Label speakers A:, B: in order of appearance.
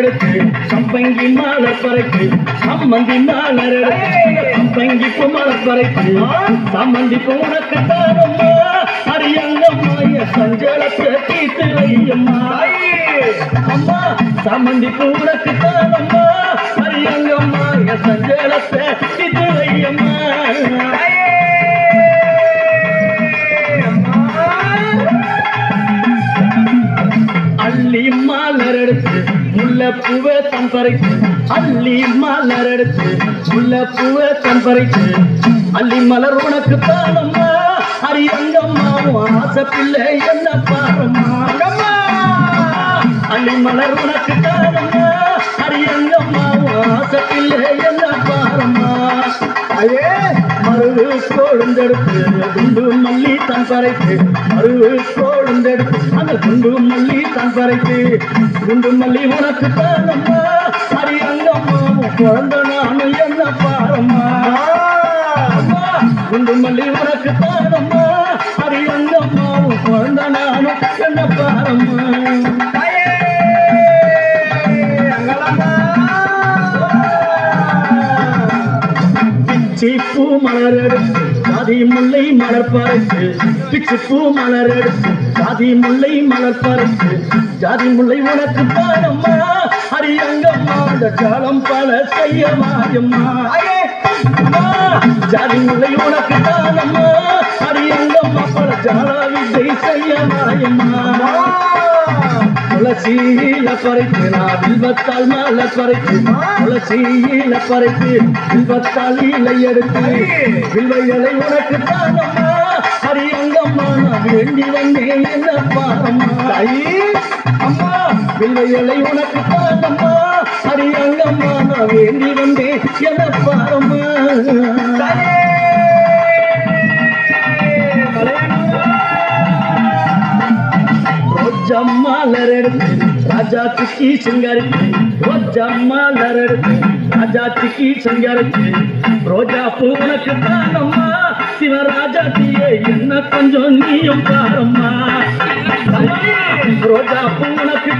A: எடுத்து சம்பங்கி மாலை பறைக்கு சம்மந்தி மாலர் எடுத்து சம்பங்கி மாலை பறைக்கு சம்மந்தி உனக்கு தானம்மா அரியங்கம்மா சஞ்சலத்தை தீர்த்து வையம்மா அம்மா சம்மந்தி உனக்கு தானம்மா அரியங்கம்மா சஞ்சலத்தை தீர்த்து வையம்மா அள்ளி மாலர் எடுத்து முல்லைப்பூவை தம்பரைத்து அள்ளி மாலர் எடுத்து முல்லைப்பூவை தம்பரைத்து அள்ளி மலர் உனக்கு தானம்மா அரியங்கம்மா ஆசை பிள்ளை என்ன பாரம்மா அள்ளி மலர் உனக்கு தானம்மா அரியங்கம்மா ஆசை பிள்ளை என்ன பாரம்மா ஐயே மருவு கோழுந்தெடுத்து குண்டு மல்லி தன் பறைத்து மருவு கோழுந்தெடுத்து அந்த குண்டு மல்லி தன் பறைத்து குண்டு மல்லி உனக்கு தானம்மா அரியங்கம்மா குழந்தை நானும் என்ன பாரம்மா குண்டு மல்லி உனக்கு தானம்மா அரியங்கம்மா குழந்தை நானும் என்ன பாரம்மா பிச்சிப்பூ மலர் எடுத்து சாதி முல்லை மலர் பறைத்து பிச்சிப்பூ மலர் எடுத்து சாதி முல்லை மலர் பறைத்து ஜாதி முல்லை உனக்கு தானம்மா அரியங்கம்மா அந்த காலம் பல செய்ய மாயம்மா ஜாதி முல்லை உனக்கு தானம்மா அரியங்கம்மா பல ஜால வித்தை செய்ய மாயம்மா துளசியில பறைத்து நான் வில்வத்தால் மாலை பறைத்து துளசியில பறைத்து வில்வத்தால் இலை எடுத்து வில்வைகளை உனக்கு தானம்மா அரியங்கம்மா நான் வேண்டி வந்தேன் என்ன பாரம்மா அம்மா வில்வைகளை உனக்கு தானம்மா அரியங்கம்மா நான் வேண்டி வந்தேன் என்ன பாரம்மா ஜம்மாலர் எடுத்து ராஜாத்திக்கு சிங்காரித்து ஜம்மாலர் எடுத்து ராஜாத்திக்கு சிங்காரித்து ரோஜா பூ உனக்கு தானம்மா சிவராஜாத்தியே என்ன கொஞ்சம் நீயும் பாரம்மா ரோஜா பூ உனக்கு